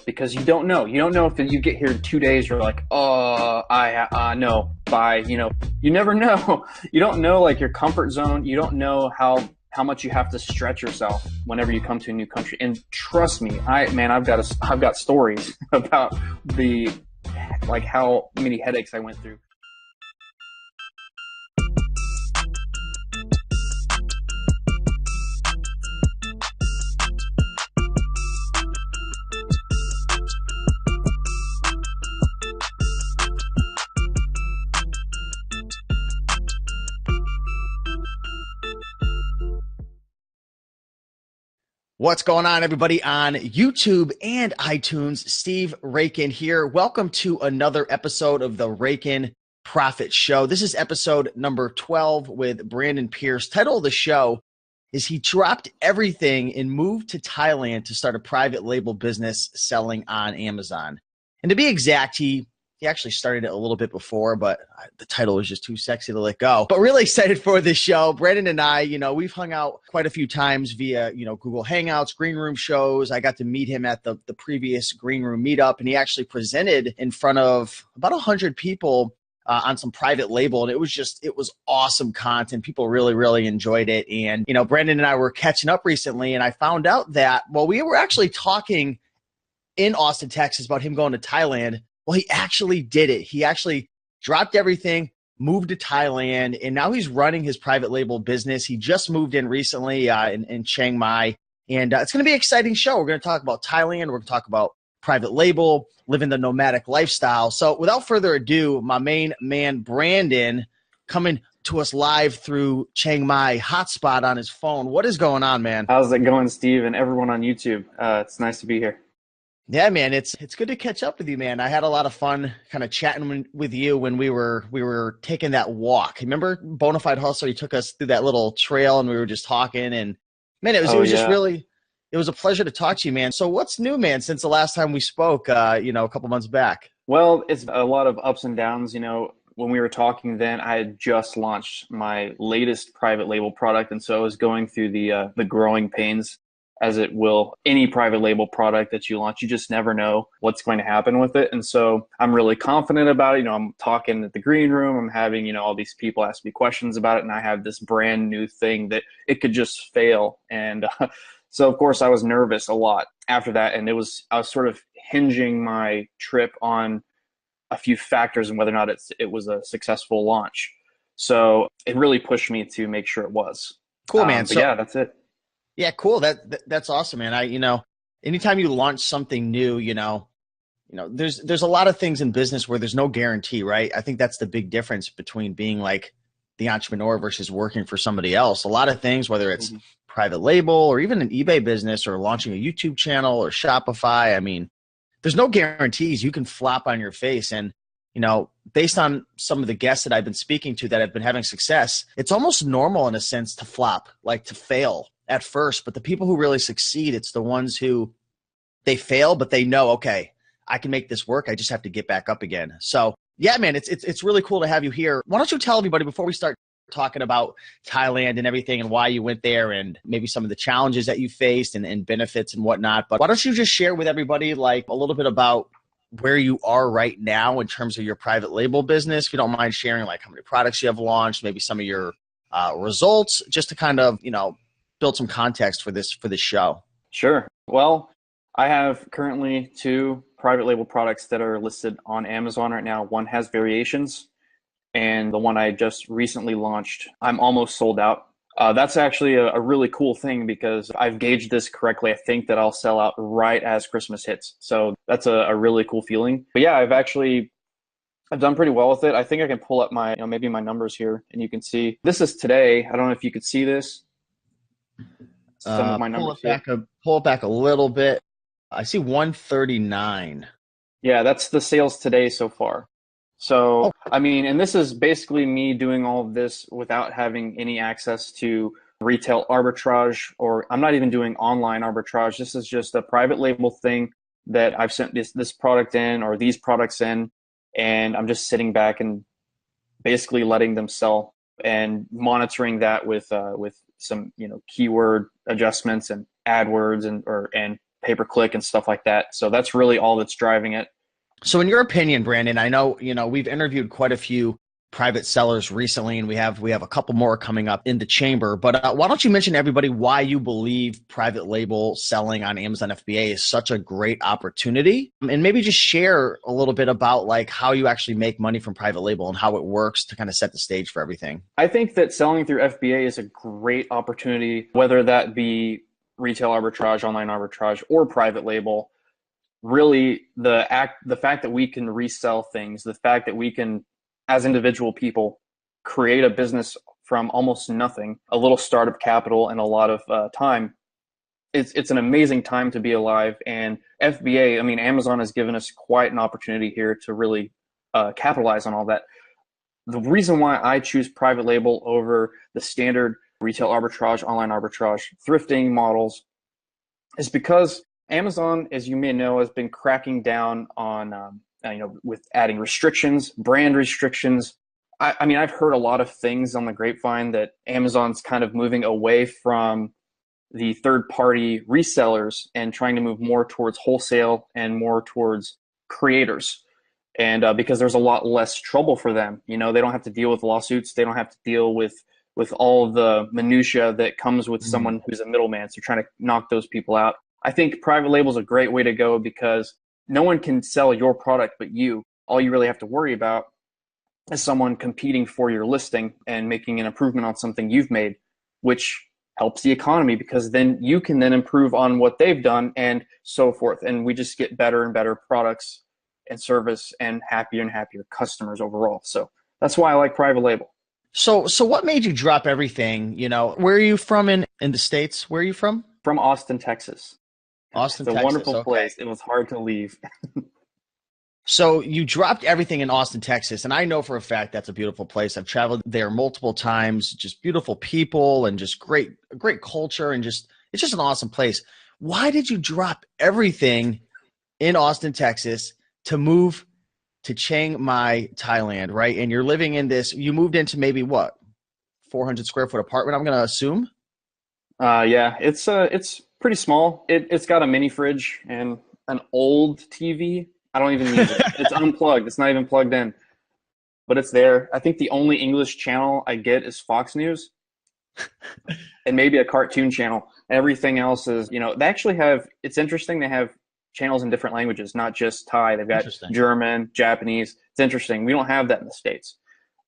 because you don't know. You don't know if you get here in 2 days, you're like, oh, no, bye. You never know. You don't know like your comfort zone. You don't know how much you have to stretch yourself whenever you come to a new country. And trust me, I've got stories about how many headaches I went through. What's going on, everybody on YouTube and iTunes? Steve Raiken here. Welcome to another episode of the Raiken Profit Show. This is episode number 12 with Brandon Pierce. Title of the show is he dropped everything and moved to Thailand to start a private label business selling on Amazon. And to be exact, he actually started it a little bit before, but the title was just too sexy to let go. But really excited for this show. Brandon and I, we've hung out quite a few times via, Google Hangouts, green room shows. I got to meet him at the previous green room meetup, and he actually presented in front of about 100 people on some private label. And it was awesome content. People really, really enjoyed it. And, Brandon and I were catching up recently, and I found out that, we were actually talking in Austin, Texas about him going to Thailand. Well, he actually did it. He actually dropped everything, moved to Thailand, and now he's running his private label business. He just moved in recently in Chiang Mai, and it's going to be an exciting show. We're going to talk about Thailand. We're going to talk about private label, living the nomadic lifestyle. So without further ado, my main man, Brandon, coming to us live through Chiang Mai hotspot on his phone. What is going on, man? How's it going, Steve, and everyone on YouTube? It's nice to be here. Yeah, man, it's good to catch up with you, man. I had a lot of fun kind of chatting with you when we were taking that walk. Remember Bonafide Hustle? You took us through that little trail and we were just talking, and man, it was just really, it was a pleasure to talk to you, man. So what's new, man, since the last time we spoke, a couple months back? Well, it's a lot of ups and downs. When we were talking then, I had just launched my latest private label product, and so I was going through the growing pains, as it will any private label product that you launch. You just never know what's going to happen with it. And so I'm really confident about it. I'm talking at the green room. I'm having, all these people ask me questions about it. And I have this brand new thing that it could just fail. And so, of course, I was nervous a lot after that. And I was sort of hinging my trip on a few factors and whether or not it was a successful launch. So it really pushed me to make sure it was. Cool, man. So yeah, that's it. Yeah, cool. That's awesome, man. Anytime you launch something new, there's a lot of things in business where there's no guarantee, right? I think that's the big difference between being like the entrepreneur versus working for somebody else. A lot of things, whether it's private label or even an eBay business or launching a YouTube channel or Shopify, there's no guarantees. You can flop on your face. And, based on some of the guests that I've been speaking to that have been having success, it's almost normal in a sense to flop, like to fail at first. But the people who really succeed, it's the ones who they fail, but they know, okay, I can make this work. I just have to get back up again. So yeah, man, it's really cool to have you here. Why don't you tell everybody before we start talking about Thailand and everything and why you went there and maybe some of the challenges that you faced and benefits and whatnot. But why don't you just share with everybody like a little bit about where you are right now in terms of your private label business, if you don't mind sharing, like how many products you have launched, maybe some of your results, just to kind of, build some context for this show. Sure. Well, I have currently 2 private label products that are listed on Amazon right now. One has variations, and the one I just recently launched, I'm almost sold out. That's actually a really cool thing because I've gauged this correctly. I think that I'll sell out right as Christmas hits. So that's a really cool feeling. But yeah, I've done pretty well with it. I think I can pull up my, maybe my numbers here, and you can see this is today. I don't know if you could see this. Some of my numbers pull it back a little bit. I see 139. Yeah, that's the sales today so far. So, and this is basically me doing all of this without having any access to retail arbitrage, or I'm not even doing online arbitrage. This is just a private label thing that I've sent this product in or these products in, and I'm just sitting back and basically letting them sell and monitoring that with some keyword adjustments and AdWords and pay-per-click and stuff like that. So that's really all that's driving it. So in your opinion, Brandon, I know, we've interviewed quite a few private sellers recently, and we have a couple more coming up in the chamber. But why don't you mention to everybody why you believe private label selling on Amazon FBA is such a great opportunity, and maybe just share a little bit about like how you actually make money from private label and how it works to kind of set the stage for everything. I think that selling through FBA is a great opportunity, whether that be retail arbitrage, online arbitrage, or private label. Really, the fact that we can resell things, the fact that we can, as individual people, create a business from almost nothing, a little startup capital and a lot of time. It's an amazing time to be alive. And FBA, I mean, Amazon has given us quite an opportunity here to really capitalize on all that. The reason why I choose private label over the standard retail arbitrage, online arbitrage, thrifting models is because Amazon, as you may know, has been cracking down on with adding restrictions, brand restrictions. I mean, I've heard a lot of things on the grapevine that Amazon's kind of moving away from the third-party resellers and trying to move more towards wholesale and more towards creators. And because there's a lot less trouble for them, they don't have to deal with lawsuits. They don't have to deal with all the minutia that comes with someone who's a middleman. So trying to knock those people out. I think private label is a great way to go because no one can sell your product but you. All you really have to worry about is someone competing for your listing and making an improvement on something you've made, which helps the economy because then you can then improve on what they've done and so forth. And we just get better and better products and service and happier customers overall. So that's why I like private label. So what made you drop everything? Where are you from in the States? Where are you from? From Austin, Texas. Austin, it's a Texas. wonderful Okay. place. It was hard to leave. So you dropped everything in Austin, Texas, and I know for a fact that's a beautiful place. I've traveled there multiple times, just beautiful people and just great culture, and it's just an awesome place. Why did you drop everything in Austin, Texas to move to Chiang Mai, Thailand, right? And you're living in you moved into maybe what, 400 square foot apartment, I'm going to assume? Yeah, it's pretty small. It's got a mini fridge and an old TV. I don't even use it. It's unplugged. It's not even plugged in, but it's there. I think the only English channel I get is Fox News and maybe a cartoon channel. Everything else is, they actually have, it's interesting. They have channels in different languages, not just Thai. They've got German, Japanese. It's interesting. We don't have that in the States,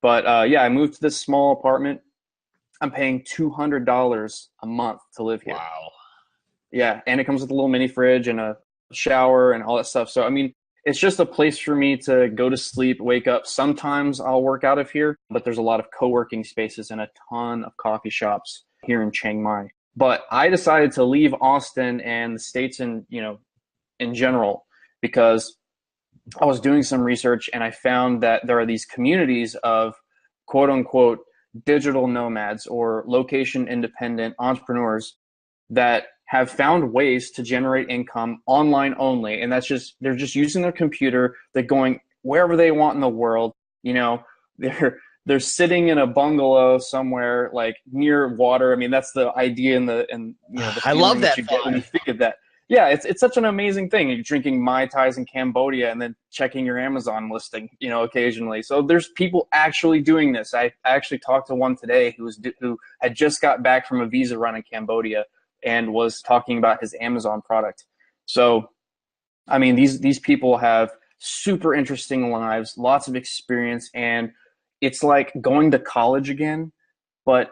but yeah, I moved to this small apartment. I'm paying $200 a month to live here. Wow. Yeah, and it comes with a little mini fridge and a shower and all that stuff. So, I mean, it's just a place for me to go to sleep, wake up. Sometimes I'll work out of here, but there's a lot of co-working spaces and a ton of coffee shops here in Chiang Mai. But I decided to leave Austin and the States in general because I was doing some research and I found that there are these communities of quote unquote digital nomads or location independent entrepreneurs that have found ways to generate income online only. And they're just using their computer. They're going wherever they want in the world. They're sitting in a bungalow somewhere like near water. I mean, that's the idea and the I love that you get when you think of that. Yeah, it's such an amazing thing. You're drinking Mai Tais in Cambodia and then checking your Amazon listing, occasionally. So there's people actually doing this. I actually talked to one today who had just got back from a visa run in Cambodia and was talking about his Amazon product. So, I mean, these people have super interesting lives, lots of experience, and it's like going to college again, but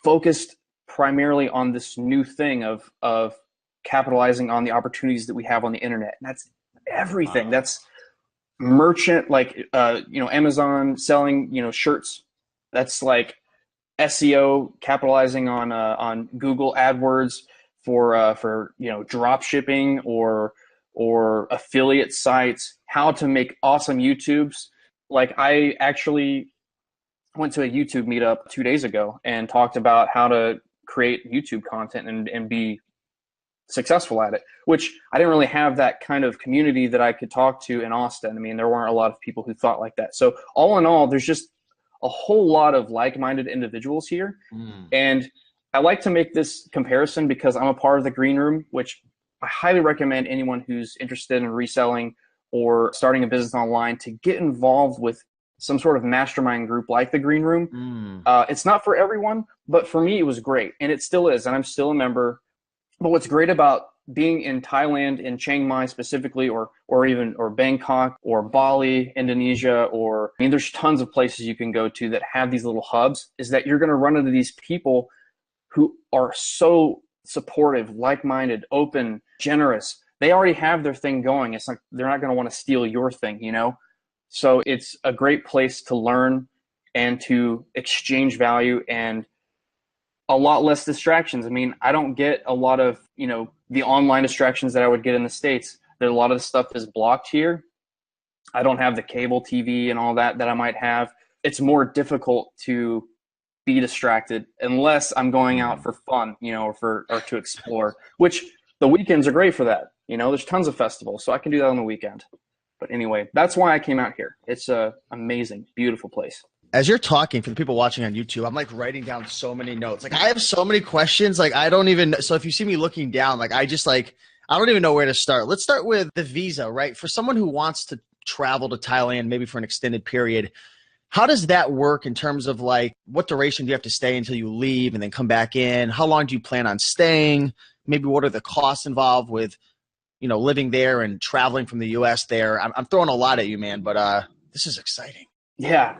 focused primarily on this new thing of capitalizing on the opportunities that we have on the internet. And that's everything. Wow. That's merchant, like Amazon selling shirts. That's like SEO, capitalizing on Google AdWords for drop shipping or affiliate sites. How to make awesome YouTubes. Like I actually went to a YouTube meetup 2 days ago and talked about how to create YouTube content and be successful at it, which I didn't really have that kind of community that I could talk to in Austin. I mean, there weren't a lot of people who thought like that. So all in all, there's just a whole lot of like-minded individuals here. And I like to make this comparison because I'm a part of the green room, which I highly recommend anyone who's interested in reselling or starting a business online to get involved with some sort of mastermind group like the Green Room. Mm. It's not for everyone, but for me, it was great. And it still is. And I'm still a member. But what's great about being in Thailand, in Chiang Mai specifically, or Bangkok or Bali, Indonesia, or I mean, there's tons of places you can go to that have these little hubs, is that you're going to run into these people who are so supportive, like-minded, open, generous. They already have their thing going. It's like they're not going to want to steal your thing, you know? So it's a great place to learn and to exchange value and a lot less distractions. I mean, I don't get a lot of, the online distractions that I would get in the States. That a lot of the stuff is blocked here. I don't have the cable TV and all that I might have. It's more difficult to be distracted unless I'm going out for fun, or to explore, which the weekends are great for that. There's tons of festivals, so I can do that on the weekend. But anyway, that's why I came out here. It's a amazing, beautiful place. As you're talking, for the people watching on YouTube, I'm like writing down so many notes. Like I have so many questions. Like I don't even, so if you see me looking down, like I don't even know where to start. Let's start with the visa, right? For someone who wants to travel to Thailand, maybe for an extended period, how does that work in terms of like what duration do you have to stay until you leave and then come back in? How long do you plan on staying? Maybe what are the costs involved with, living there and traveling from the US there? I'm throwing a lot at you, man, but this is exciting. Yeah.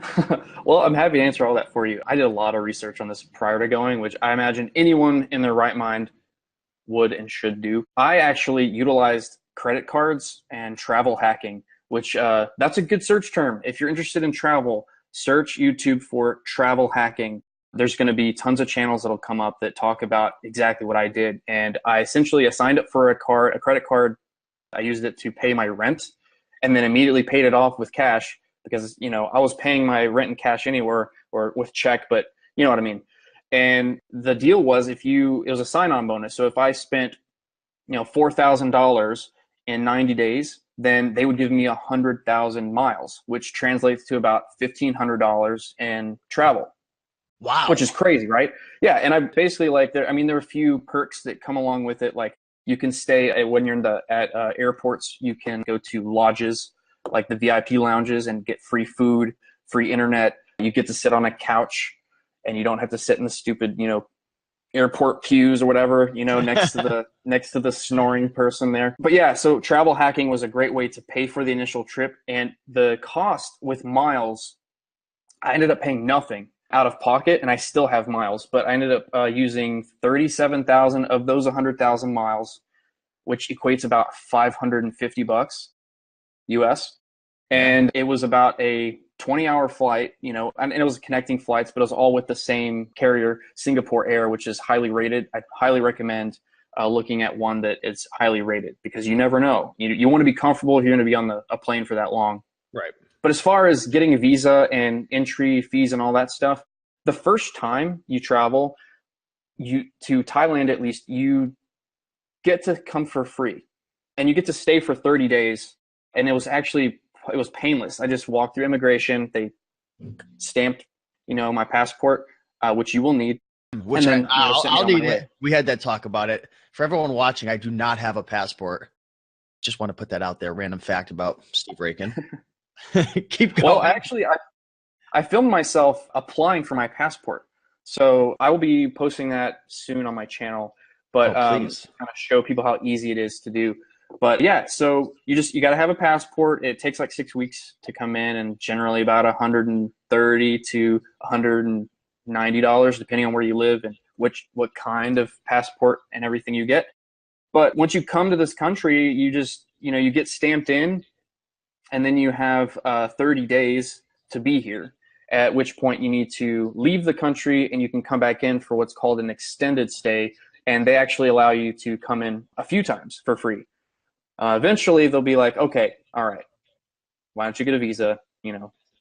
Well, I'm happy to answer all that for you. I did a lot of research on this prior to going, which I imagine anyone in their right mind would and should do. I actually utilized credit cards and travel hacking, which that's a good search term. If you're interested in travel, search YouTube for travel hacking. There's going to be tons of channels that'll come up that talk about exactly what I did. And I signed up for a credit card. I used it to pay my rent and then immediately paid it off with cash because, I was paying my rent in cash anywhere or with check, but you know what I mean? And the deal was it was a sign-on bonus. So if I spent, $4,000 in 90 days, then they would give me 100,000 miles, which translates to about $1,500 in travel. Wow. Which is crazy, right? Yeah. And I basically there are a few perks that come along with it. Like you can stay when you're at airports, you can go to lodges like the VIP lounges and get free food, free internet. You get to sit on a couch and you don't have to sit in the stupid, airport pews or whatever, next to the snoring person there. But yeah, so travel hacking was a great way to pay for the initial trip. And the cost with miles, I ended up paying nothing out of pocket, and I still have miles, but I ended up using 37,000 of those 100,000 miles, which equates about $550 US. And it was about a 20-hour flight, and it was connecting flights, but it was all with the same carrier, Singapore Air, which is highly rated. I highly recommend looking at one that is highly rated because you never know. You want to be comfortable if you're going to be on a plane for that long. Right. But as far as getting a visa and entry fees and all that stuff, the first time you travel to Thailand, at least, you get to come for free and you get to stay for 30 days. And it was painless. I just walked through immigration. They stamped, my passport, which you will need. Which and then, I'll need. We had that talk about it. For everyone watching, I do not have a passport. Just want to put that out there. Random fact about Steve Raiken. Keep going. Well, actually, I filmed myself applying for my passport. So I will be posting that soon on my channel. But kind of show people how easy it is to do. But yeah, so you got to have a passport. It takes like 6 weeks to come in, and generally about $130 to $190, depending on where you live and what kind of passport and everything you get. But once you come to this country, you get stamped in, and then you have 30 days to be here. At which point you need to leave the country, and you can come back in for what's called an extended stay, and they actually allow you to come in a few times for free. Eventually, they'll be like, okay, all right, why don't you get a visa?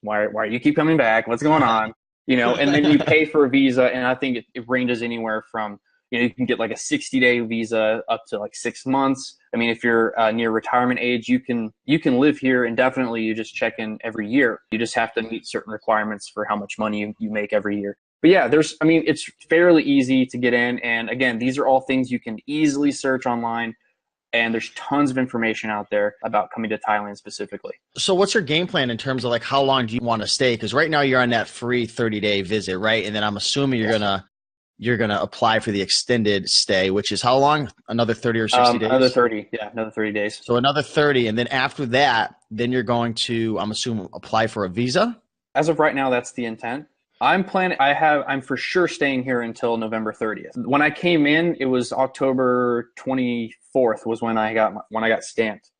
Why do you keep coming back? What's going on? And then you pay for a visa, and I think it ranges anywhere from, you can get like a 60-day visa up to like 6 months. I mean, if you're near retirement age, you can live here indefinitely. You just check in every year. You just have to meet certain requirements for how much money you make every year. But yeah, it's fairly easy to get in. And again, these are all things you can easily search online. And there's tons of information out there about coming to Thailand specifically. So what's your game plan in terms of like how long do you want to stay? Because right now you're on that free 30-day visit, right? And then I'm assuming Yes. you're gonna apply for the extended stay, which is how long? Another 30 or 60 Another days? 30. Yeah, another 30 days. So another 30, and then after that, then you're going to, I'm assuming, apply for a visa. As of right now, that's the intent. I'm for sure staying here until November 30th. When I came in, it was October 24th was when I got stamped.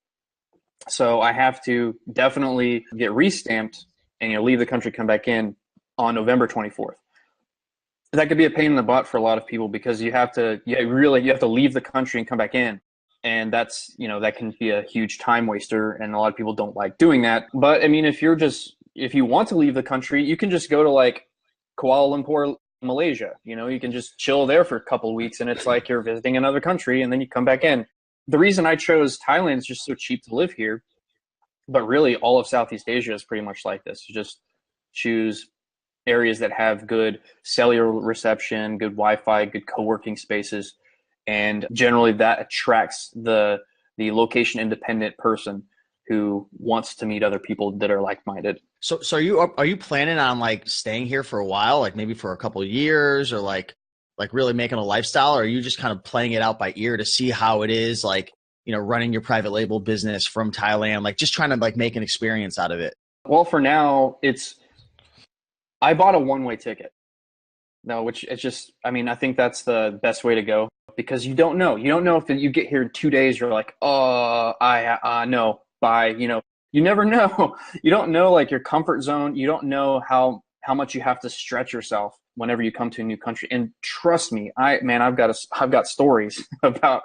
So I have to definitely get re-stamped and leave the country, come back in on November 24th. That could be a pain in the butt for a lot of people because you have to leave the country and come back in. And that's, that can be a huge time waster, and a lot of people don't like doing that. But I mean, if you want to leave the country, you can just go to like Kuala Lumpur, Malaysia. You can just chill there for a couple of weeks, and it's like you're visiting another country, and then you come back in. The reason I chose Thailand is just so cheap to live here, but really all of Southeast Asia is pretty much like this. You just choose areas that have good cellular reception, good Wi-Fi, good co-working spaces, and generally that attracts the location independent person who wants to meet other people that are like-minded. So are you planning on like staying here for a while, like maybe for a couple of years, or like really making a lifestyle, or are you just kind of playing it out by ear to see how it is, like, running your private label business from Thailand, like just trying to like make an experience out of it? Well, for now, I bought a one-way ticket. No, which it's just, I mean, I think that's the best way to go because you don't know. You don't know if you get here in 2 days, you're like, oh, no, bye. You never know. You don't know like your comfort zone. You don't know how much you have to stretch yourself whenever you come to a new country. And trust me, I've got stories about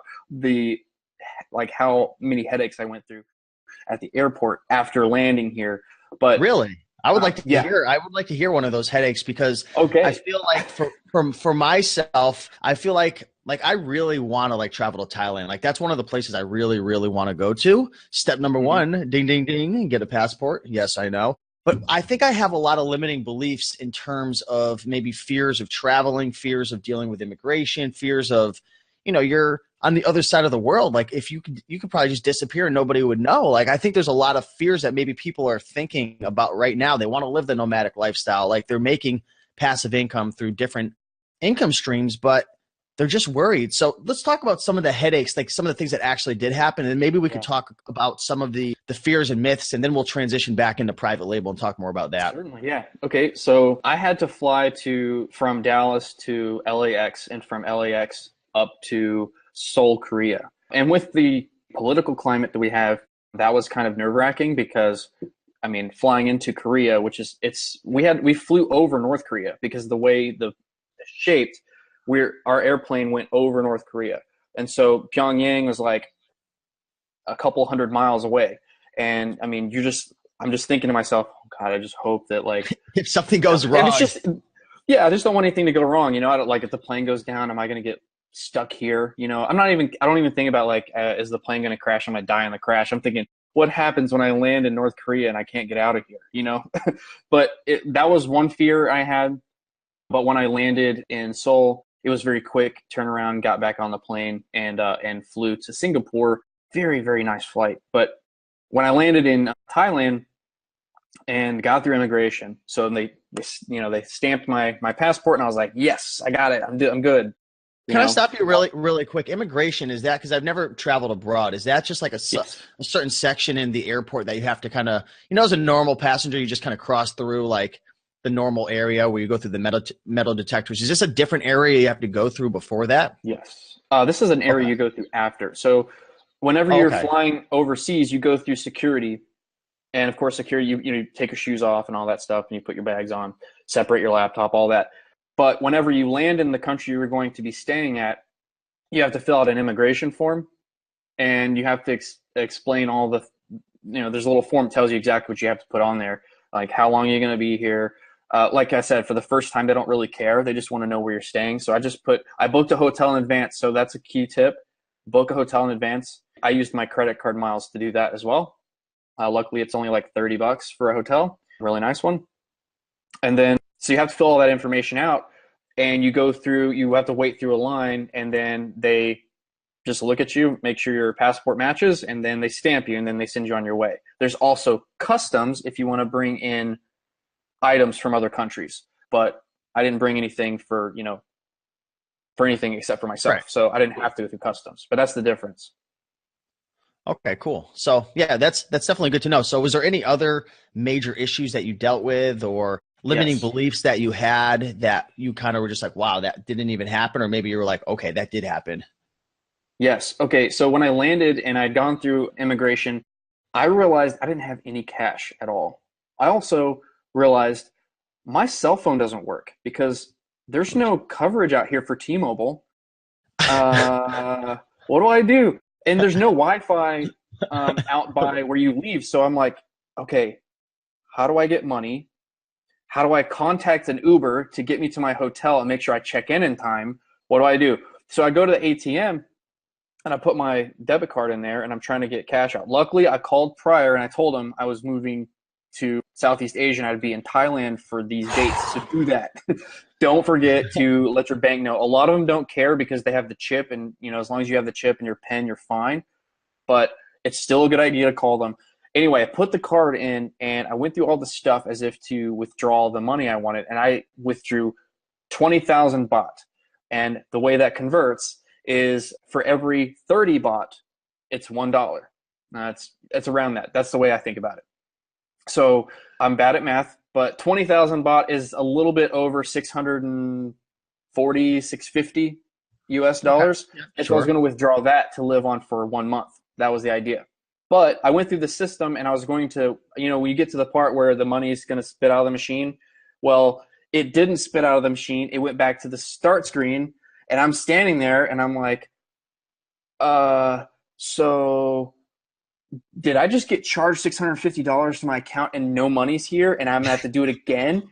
like how many headaches I went through at the airport after landing here. But really, I would like to yeah. hear. I would like to hear one of those headaches because Okay. I feel like for myself, I feel like I really want to like travel to Thailand. Like that's one of the places I really really want to go to. Step number one, ding ding ding, get a passport. Yes, I know. But I think I have a lot of limiting beliefs in terms of maybe fears of traveling, fears of dealing with immigration, fears of, you're on the other side of the world. Like if you could probably just disappear and nobody would know. Like I think there's a lot of fears that maybe people are thinking about right now. They want to live the nomadic lifestyle. Like they're making passive income through different income streams, but they're just worried. So let's talk about some of the headaches, like some of the things that actually did happen. And maybe we could talk about some of the fears and myths, and then we'll transition back into private label and talk more about that. Certainly, yeah. Okay, so I had to fly from Dallas to LAX and from LAX up to Seoul, Korea. And with the political climate that we have, that was kind of nerve-wracking because, I mean, flying into Korea, we flew over North Korea because the way it's shaped, our airplane went over North Korea. And so Pyongyang was like a couple hundred miles away. And I mean, I'm just thinking to myself, oh God, I just hope that like if something goes wrong. I just don't want anything to go wrong. I don't like if the plane goes down, am I going to get stuck here? I don't even think about like, is the plane going to crash? I'm going to die in the crash. I'm thinking, what happens when I land in North Korea and I can't get out of here? But that was one fear I had. But when I landed in Seoul, it was very quick turnaround, got back on the plane and flew to Singapore. Very, very nice flight. But when I landed in Thailand and got through immigration, so they stamped my passport, and I was like, yes, I got it. I'm good. Can I stop you really, really quick? Immigration, is that, because I've never traveled abroad, is that just like a certain section in the airport that you have to kind of, as a normal passenger, you just kind of cross through like the normal area where you go through the metal detectors? Is this a different area you have to go through before that? Yes. This is an area you go through after. So whenever you're flying overseas, you go through security. And of course, security, you take your shoes off and all that stuff, and you put your bags on, separate your laptop, all that. But whenever you land in the country you're going to be staying at, you have to fill out an immigration form, and you have to explain all the, there's a little form that tells you exactly what you have to put on there, like how long you're going to be here. Like I said, for the first time, they don't really care. They just want to know where you're staying. So I booked a hotel in advance. So that's a key tip. Book a hotel in advance. I used my credit card miles to do that as well. Luckily, it's only like $30 for a hotel. Really nice one. And then, so you have to fill all that information out, and you have to wait through a line, and then they just look at you, make sure your passport matches, and then they stamp you, and then they send you on your way. There's also customs if you want to bring in items from other countries, but I didn't bring anything for anything except for Right. myself, so I didn't have to go through customs. But that's the difference. Okay, cool. So yeah, that's definitely good to know. So was there any other major issues that you dealt with or limiting Yes. beliefs that you had that you kind of were just like, wow, that didn't even happen? Or maybe you were like, okay, that did happen. Yes. Okay. So when I landed and I'd gone through immigration, I realized I didn't have any cash at all. I also realized my cell phone doesn't work because there's no coverage out here for T-Mobile. Uh, what do I do? And there's no Wi-Fi out by where you leave. So I'm like, okay, how do I get money? How do I contact an Uber to get me to my hotel and make sure I check in time? What do I do? So I go to the ATM and I put my debit card in there and I'm trying to get cash out. Luckily, I called prior and I told them I was moving to Southeast Asia and I'd be in Thailand for these dates. So do that. Don't forget to let your bank know. A lot of them don't care because they have the chip, and as long as you have the chip and your pen, you're fine. But it's still a good idea to call them. Anyway, I put the card in and I went through all the stuff as if to withdraw the money I wanted, and I withdrew 20,000 baht. And the way that converts is for every 30 baht, it's $1. It's around that. That's the way I think about it. So I'm bad at math, but 20,000 baht is a little bit over 640, 650 US Okay. dollars. Yeah, And so I was sure. going to withdraw that to live on for 1 month. That was the idea. But I went through the system and I was going to, when you get to the part where the money is going to spit out of the machine, well, it didn't spit out of the machine. It went back to the start screen and I'm standing there and I'm like, so did I just get charged $650 to my account and no money's here and I'm gonna have to do it again?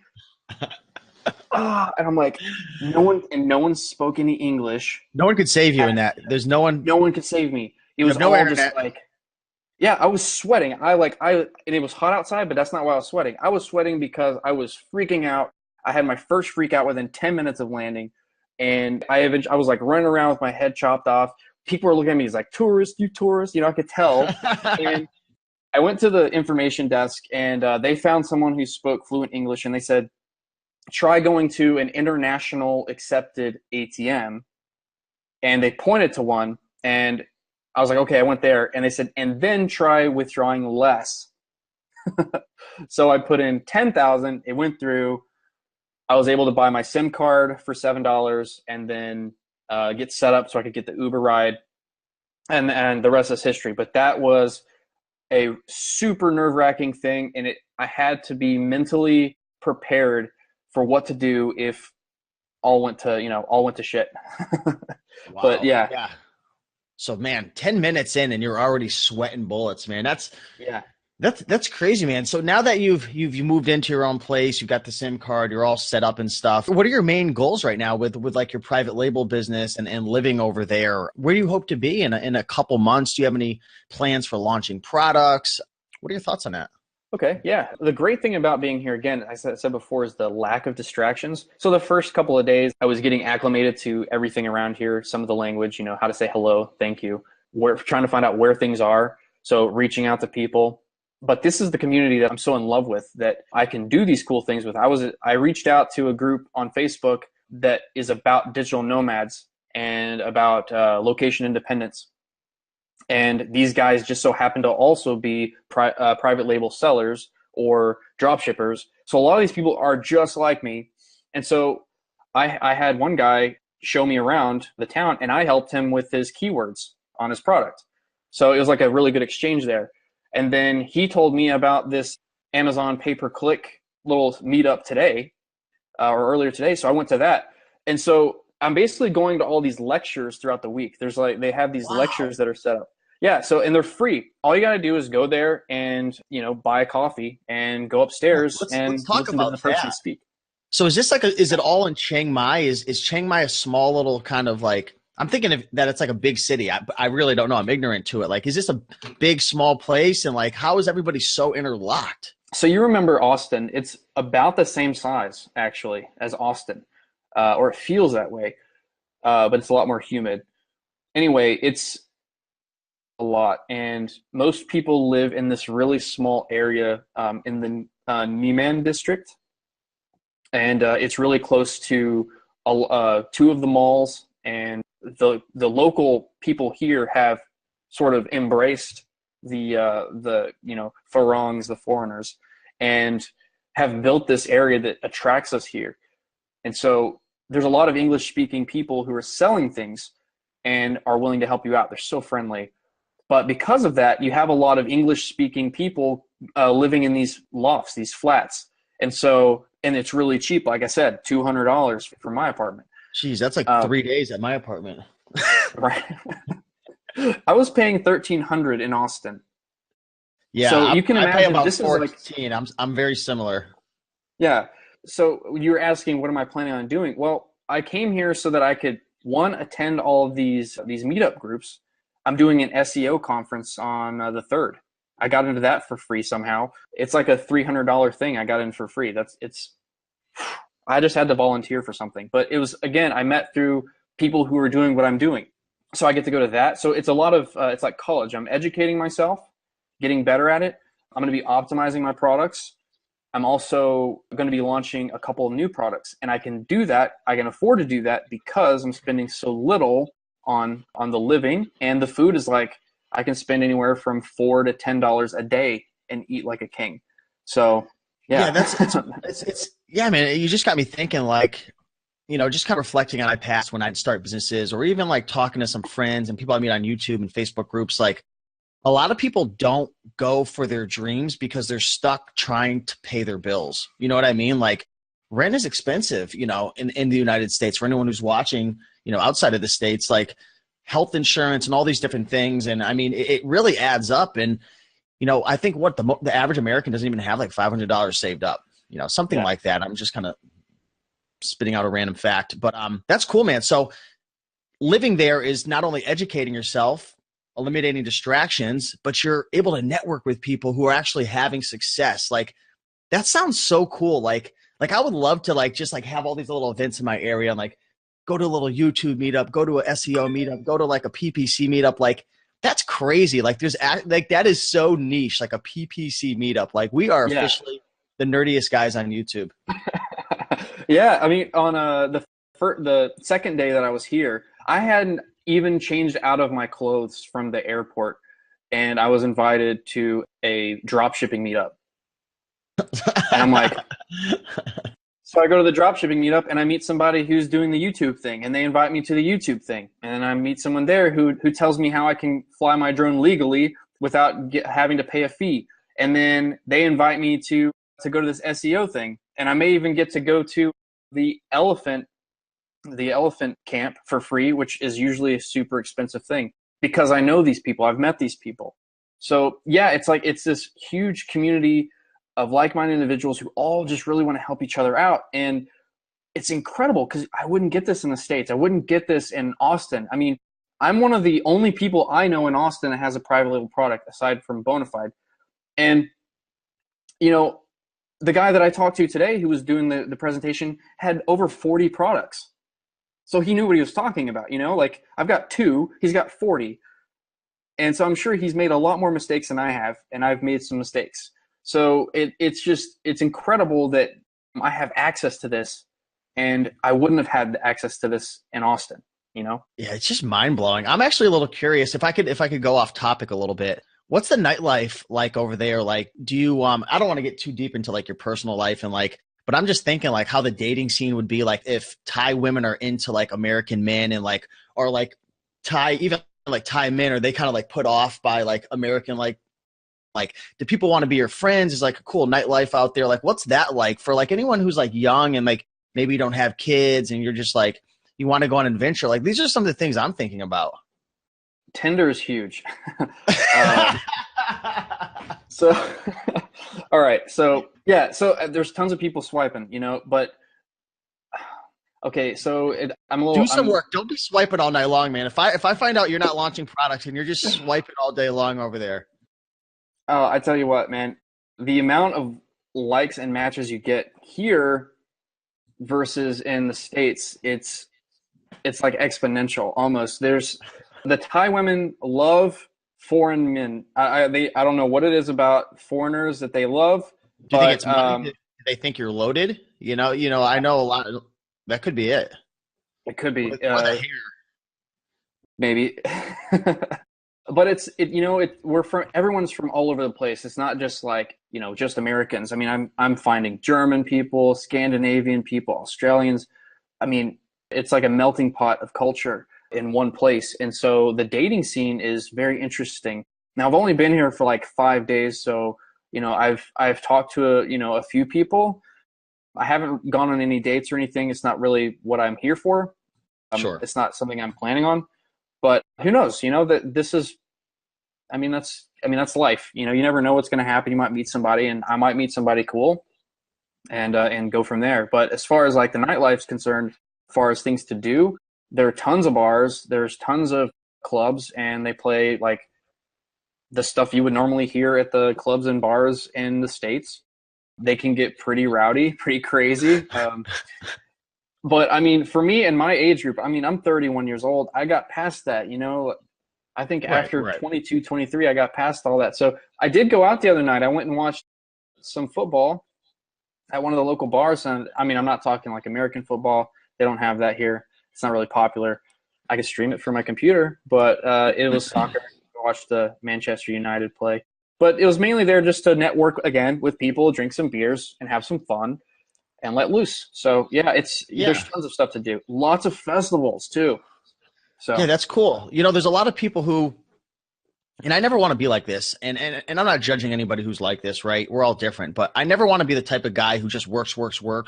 And I'm like, no one spoke any English. No one could save you in that. There's no one, No one could save me. It you was have no all just internet. like, yeah, I was sweating. And it was hot outside, but that's not why I was sweating. I was sweating because I was freaking out. I had my first freak out within 10 minutes of landing, and I was like running around with my head chopped off. People were looking at me as like, tourist, you tourist, I could tell. And I went to the information desk, and they found someone who spoke fluent English, and they said, try going to an international accepted ATM. And they pointed to one, and I was like, okay, I went there. And they said, and then try withdrawing less. So I put in 10,000. It went through. I was able to buy my SIM card for $7 and then get set up so I could get the Uber ride. And the rest is history. But that was a super nerve-wracking thing, and I had to be mentally prepared for what to do if all went to shit. But Wow. yeah, Yeah. So man, 10 minutes in and you're already sweating bullets, man. That's yeah. that's crazy, man. So now that you've moved into your own place, you've got the SIM card, you're all set up and stuff. What are your main goals right now with like your private label business and living over there? Where do you hope to be in a couple months? Do you have any plans for launching products? What are your thoughts on that? Okay, yeah. The great thing about being here, again, as I said before, is the lack of distractions. So the first couple of days, I was getting acclimated to everything around here, some of the language, how to say hello, thank you. We're trying to find out where things are. So reaching out to people. But this is the community that I'm so in love with that I can do these cool things with. I reached out to a group on Facebook that is about digital nomads and about location independence. And these guys just so happen to also be private label sellers or drop shippers. So a lot of these people are just like me. And so I had one guy show me around the town and I helped him with his keywords on his product. So it was like a really good exchange there. And then he told me about this Amazon pay-per-click little meetup today or earlier today. So I went to that. And so I'm basically going to all these lectures throughout the week. They have these Wow. lectures that are set up. Yeah, so and they're free. All you got to do is go there and, buy a coffee and go Yeah, upstairs let's and talk listen to about the person that. speak. So is this like is it all in Chiang Mai? Is Chiang Mai a small little kind of like I'm thinking that it's like a big city. I really don't know. I'm ignorant to it. Like, is this a big, small place? And like, how is everybody so interlocked? So you remember Austin? It's about the same size actually as Austin, or it feels that way, but it's a lot more humid. Anyway, it's a lot, and most people live in this really small area in the Niman district, and it's really close to two of the malls, and the local people here have sort of embraced the Farangs, the foreigners, and have built this area that attracts us here. And so there's a lot of English speaking people who are selling things and are willing to help you out. They're so friendly. But because of that, you have a lot of English speaking people living in these lofts, these flats. And it's really cheap. Like I said, $200 for my apartment. Geez, that's like 3 days at my apartment. Right. I was paying 1,300 in Austin. Yeah, So you can I pay imagine about this is like, 14. I'm very similar. yeah. So you're asking, what am I planning on doing? Well, I came here so that I could, one, attend all of these meetup groups. I'm doing an SEO conference on the 3rd. I got into that for free somehow. It's like a $300 thing I got in for free. I just had to volunteer for something. But it was, again, I met through people who are doing what I'm doing. So I get to go to that. So it's a lot of, it's like college. I'm educating myself, getting better at it. I'm going to be optimizing my products. I'm also going to be launching a couple of new products. And I can do that. I can afford to do that because I'm spending so little on the living, and the food is like, I can spend anywhere from $4 to $10 a day and eat like a king. So Yeah, yeah. it's yeah, man. You just got me thinking, like, just kind of reflecting on my past when I'd start businesses, or even like talking to some friends and people I meet on YouTube and Facebook groups. Like, a lot of people don't go for their dreams because they're stuck trying to pay their bills. You know what I mean? Like, rent is expensive, in the United States. For anyone who's watching, outside of the States, like health insurance and all these different things. And I mean, it really adds up. And, I think what the average American doesn't even have like $500 saved up, something Yeah. like that. I'm just kind of spitting out a random fact, but that's cool, man. So living there is not only educating yourself, eliminating distractions, but you're able to network with people who are actually having success. Like, that sounds so cool. Like I would love to like just like have all these little events in my area and like go to a little YouTube meetup, go to a SEO meetup, go to like a PPC meetup. Like, that's crazy. Like, like that is so niche, like a PPC meetup. Like, we are Yeah. officially the nerdiest guys on YouTube. Yeah. I mean, on the second day that I was here, I hadn't even changed out of my clothes from the airport, and I was invited to a drop shipping meetup. And I'm like, so I go to the dropshipping meetup and I meet somebody who's doing the YouTube thing, and they invite me to the YouTube thing. And then I meet someone there who tells me how I can fly my drone legally without having to pay a fee. And then they invite me to go to this SEO thing. And I may even get to go to the elephant camp for free, which is usually a super expensive thing, because I know these people. I've met these people. So yeah, it's like, it's this huge community of like-minded individuals who all just really want to help each other out. And it's incredible because I wouldn't get this in the States. I wouldn't get this in Austin. I mean, I'm one of the only people I know in Austin that has a private label product aside from Bonafide. And, the guy that I talked to today who was doing the presentation had over 40 products. So he knew what he was talking about, like, I've got 2, he's got 40. And so I'm sure he's made a lot more mistakes than I have, and I've made some mistakes. So it's incredible that I have access to this, and I wouldn't have had access to this in Austin. Yeah, it's just mind blowing. I'm actually a little curious if I could go off topic a little bit. What's the nightlife like over there? Like, do you I don't want to get too deep into like your personal life and like, but I'm just thinking like how the dating scene would be like if Thai women are into like American men and like, or like Thai, even like Thai men, are they kind of like put off by like American, like do people want to be your friends? Is like a cool nightlife out there? Like, what's that like for like anyone who's like young and like maybe you don't have kids and you're just like you want to go on an adventure? Like, these are some of the things I'm thinking about. Tinder is huge. um, so, all right. So yeah. So there's tons of people swiping, but okay. So Do some work. Don't be swiping all night long, man. If I find out you're not launching products and you're just swiping all day long over there. Oh, I tell you what, man, the amount of likes and matches you get here versus in the States, it's like exponential almost. The Thai women love foreign men. I don't know what it is about foreigners that they love, Do you think but it's money? Do they think you're loaded? I know a lot. That could be it. it could be Or the hair. maybe. But we're from everyone's from all over the place. It's not just like, just Americans. I mean, I'm finding German people, Scandinavian people, Australians. I mean, it's like a melting pot of culture in one place. And so the dating scene is very interesting. Now, I've only been here for like 5 days, so I've talked to a few people. I haven't gone on any dates or anything. It's not really what I'm here for. Sure. It's not something I'm planning on. But who knows? That this is. I mean that's life. You never know what's going to happen. You might meet somebody, and I might meet somebody cool, and go from there. But as far as like the nightlife's concerned, as far as things to do, there are tons of bars. There's tons of clubs, and they play like the stuff you would normally hear at the clubs and bars in the States. They can get pretty rowdy, pretty crazy. But I mean, for me and my age group, I mean, I'm 31 years old. I got past that, I think after Right. 22, 23, I got past all that. So I did go out the other night. I went and watched some football at one of the local bars. And I mean, I'm not talking like American football. They don't have that here. It's not really popular. I could stream it from my computer, but it was soccer. I watched the Manchester United play. But it was mainly there just to network again with people, drink some beers, and have some fun and let loose. So yeah, there's Yeah. tons of stuff to do. Lots of festivals too. Yeah, So that's cool. There's a lot of people who, and I never want to be like this, and I'm not judging anybody who's like this, right? We're all different, but I never want to be the type of guy who just works,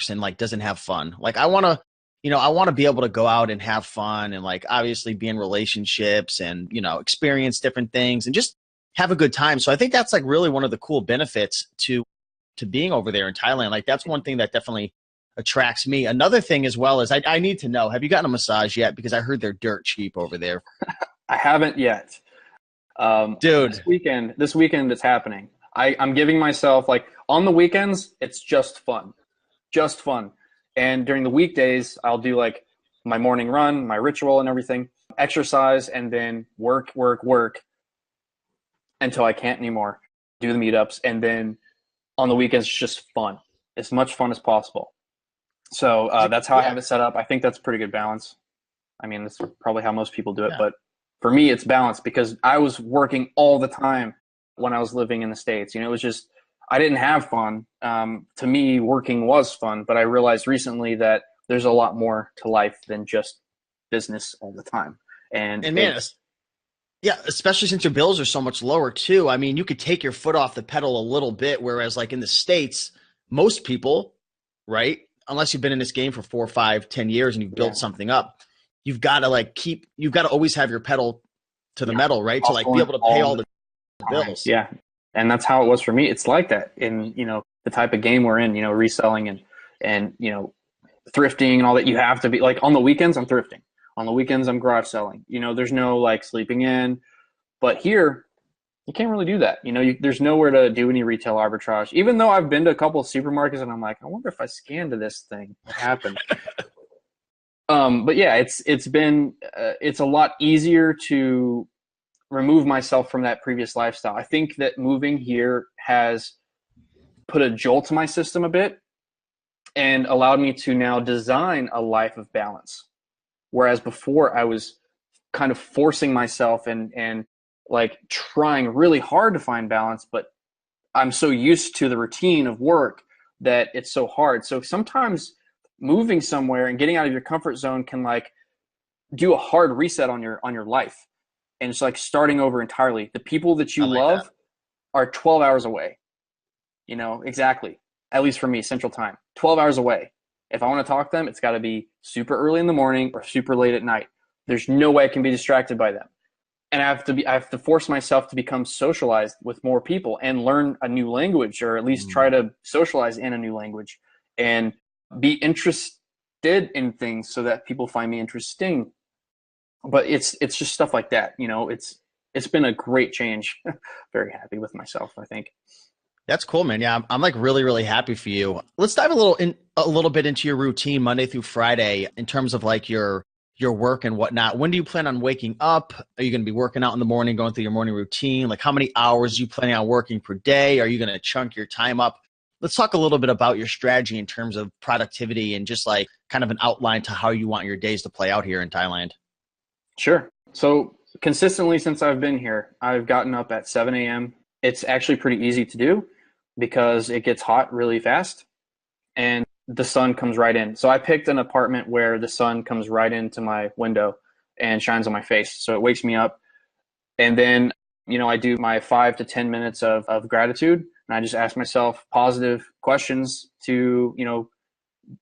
and like doesn't have fun. Like I want to be able to go out and have fun and like obviously be in relationships and, experience different things and just have a good time. So I think that's like really one of the cool benefits to being over there in Thailand. Like that's one thing that definitely attracts me. Another thing as well is I need to know, have you gotten a massage yet? Because I heard they're dirt cheap over there. I haven't yet. Dude. This weekend it's happening. I'm giving myself like on the weekends, it's just fun, just fun. And during the weekdays, I'll do like my morning run, my ritual and everything, exercise, and then work until I can't anymore. Do the meetups. And then on the weekends, it's just fun, as much fun as possible. So that's how I Yeah. have it set up. I think that's a pretty good balance. I mean, that's probably how most people do it, Yeah. but for me, it's balanced because I was working all the time when I was living in the States. It was just, I didn't have fun. To me, working was fun, but I realized recently that there's a lot more to life than just business all the time. And And man, yeah, especially since your bills are so much lower too. I mean, you could take your foot off the pedal a little bit, whereas like in the States, most people, right? Unless you've been in this game for 4, 5, 10 years and you've yeah, built something up, you've got to always have your pedal to the yeah, metal, right? To like be hustling able to pay all all the the time. bills. Yeah. And that's how it was for me. It's like that in, the type of game we're in, reselling and, thrifting and all that. You have to be like on the weekends, I'm thrifting. On the weekends, I'm garage selling. There's no like sleeping in. But here, you can't really do that. There's nowhere to do any retail arbitrage. Even though I've been to a couple of supermarkets and I'm like, I wonder if I scanned to this thing, what happened? But yeah, it's a lot easier to remove myself from that previous lifestyle. I think that moving here has put a jolt to my system a bit and allowed me to now design a life of balance. Whereas before I was kind of forcing myself and like trying really hard to find balance, but I'm so used to the routine of work that it's so hard. So sometimes moving somewhere and getting out of your comfort zone can like do a hard reset on your life. And it's like starting over entirely. The people that I you like that. love are 12 hours away. Exactly. At least for me, Central Time, 12 hours away. If I want to talk to them, it's got to be super early in the morning or super late at night. There's no way I can be distracted by them. And I have to force myself to become socialized with more people and learn a new language, or at least try Mm. to socialize in a new language and be interested in things so that people find me interesting. But it's just stuff like that. It's been a great change. Very happy with myself, I think. That's cool, man. Yeah, I'm like really, really happy for you. Let's dive a little bit into your routine Monday through Friday in terms of like your your work and whatnot. When do you plan on waking up? Are you going to be working out in the morning, going through your morning routine? Like how many hours are you planning on working per day? Are you going to chunk your time up? Let's talk a little bit about your strategy in terms of productivity and just like kind of an outline to how you want your days to play out here in Thailand. Sure. So consistently since I've been here, I've gotten up at 7 a.m. It's actually pretty easy to do because it gets hot really fast and the sun comes right in. So I picked an apartment where the sun comes right into my window and shines on my face. So it wakes me up. And then, I do my 5 to 10 minutes of gratitude. And I just ask myself positive questions to,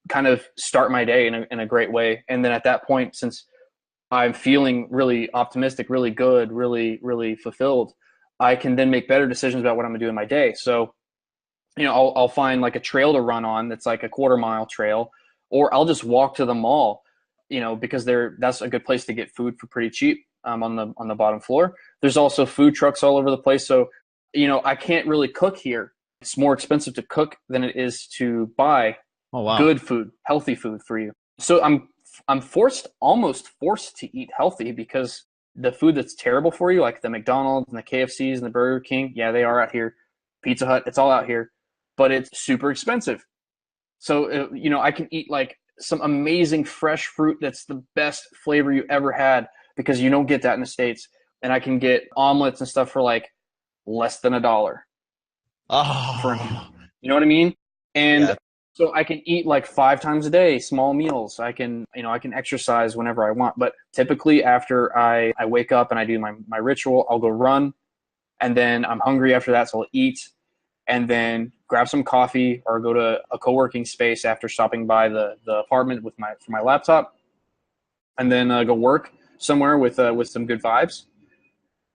kind of start my day in a great way. And then at that point, since I'm feeling really optimistic, really good, really, really fulfilled, I can then make better decisions about what I'm gonna do in my day. So, I'll find like a trail to run on that's like a 1/4 mile trail, or I'll just walk to the mall, because that's a good place to get food for pretty cheap on the bottom floor. There's also food trucks all over the place. So, I can't really cook here. It's more expensive to cook than it is to buy Oh, wow. good food, healthy food for you. So I'm almost forced to eat healthy because the food that's terrible for you, like the McDonald's and the KFCs and the Burger King, yeah, they are out here. Pizza Hut, it's all out here, but it's super expensive. So, I can eat like some amazing fresh fruit that's the best flavor you ever had because you don't get that in the States. And I can get omelets and stuff for like less than $1 for a meal. Oh, You know what I mean? And yeah. so I can eat like 5 times a day, small meals. I can exercise whenever I want. But typically after I wake up and I do my ritual, I'll go run. And then I'm hungry after that, so I'll eat and then grab some coffee or go to a co-working space after stopping by the apartment for my laptop. And then go work somewhere with some good vibes.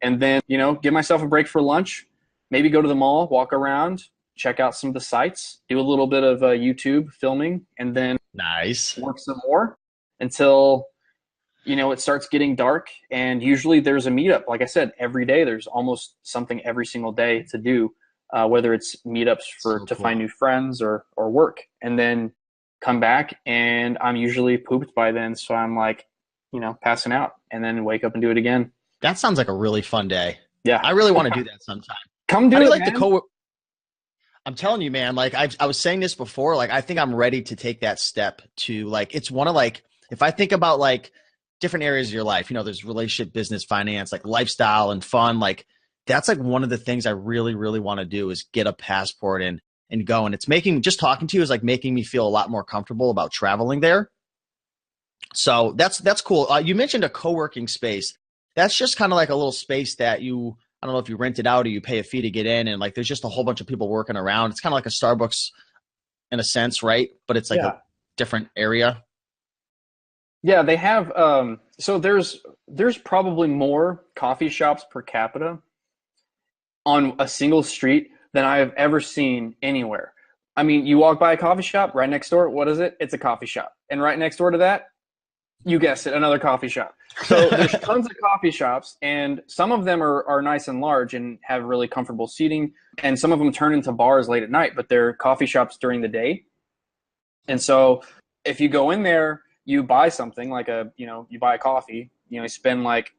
And then, give myself a break for lunch, maybe go to the mall, walk around, check out some of the sites, do a little bit of YouTube filming, and then Nice. work some more until, it starts getting dark. And usually there's a meetup. Like I said, every day there's almost something every single day to do, whether it's meetups So to cool. find new friends or work. And then come back and I'm usually pooped by then. So I'm like, passing out and then wake up and do it again. That sounds like a really fun day. Yeah. I really want to do that sometime. Come How do do you it, like the man. co I'm telling you, man, like I was saying this before, like I think I'm ready to take that step to like it's one of like if I think about like different areas of your life, there's relationship, business, finance, like lifestyle and fun, like that's like one of the things I really, really want to do is get a passport and go. And it's making just talking to you is like making me feel a lot more comfortable about traveling there. So that's cool. You mentioned a co-working space. That's just kind of like a little space that I don't know if you rent it out or you pay a fee to get in, and like there's just a whole bunch of people working around. It's kind of like a Starbucks in a sense, right? But it's like a Yeah. different area. Yeah, they have so there's probably more coffee shops per capita on a single street than I have ever seen anywhere. I mean, you walk by a coffee shop right next door, what is it? It's a coffee shop. And right next door to that, you guessed it, another coffee shop. So there's tons of coffee shops, and some of them are nice and large and have really comfortable seating, and some of them turn into bars late at night, but they're coffee shops during the day. And so if you go in there, you buy something like you buy a coffee, you spend like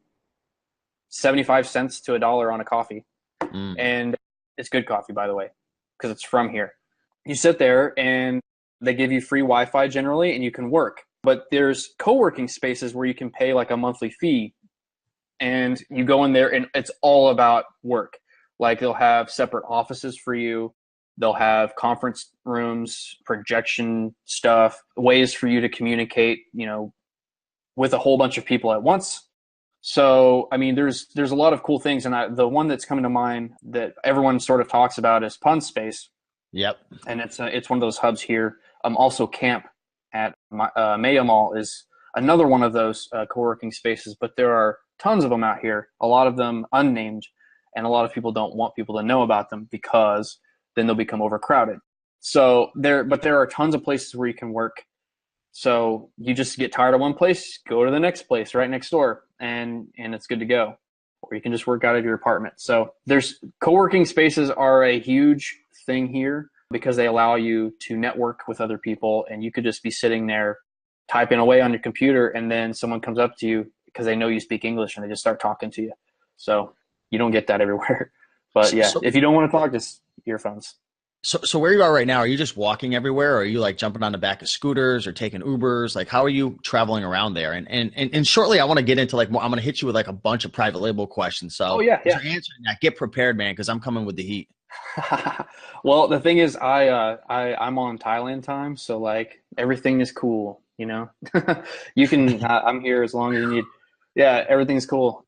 75 cents to $1 on a coffee. Mm. And it's good coffee, by the way, because it's from here. You sit there and they give you free Wi-Fi generally, and you can work. But there's co-working spaces where you can pay like a monthly fee, and you go in there and it's all about work. Like they'll have separate offices for you. They'll have conference rooms, projection stuff, ways for you to communicate, with a whole bunch of people at once. So, I mean, there's a lot of cool things, and the one that's coming to mind that everyone sort of talks about is Pun Space, Yep. and it's one of those hubs here. Also, Camp at Maya Mall is another one of those co-working spaces, but there are tons of them out here. A lot of them unnamed, and a lot of people don't want people to know about them because then they'll become overcrowded. So but there are tons of places where you can work. So you just get tired of one place, go to the next place right next door, and it's good to go. Or you can just work out of your apartment. So there's co-working spaces are a huge thing here because they allow you to network with other people, and you could just be sitting there typing away on your computer, and then someone comes up to you because they know you speak English and they just start talking to you. So you don't get that everywhere. But yeah, So, if you don't want to talk, just earphones. so where you are right now, are you just walking everywhere, or are you like jumping on the back of scooters or taking Ubers? Like, how are you traveling around there? And shortly, I want to get into like more. I'm going to hit you with like a bunch of private label questions. Oh So yeah, as yeah. you're answering that, get prepared, man, because I'm coming with the heat. Well, the thing is, I'm on Thailand time, so like everything is cool, you know. You can I'm here as long as you need. Yeah, everything's cool.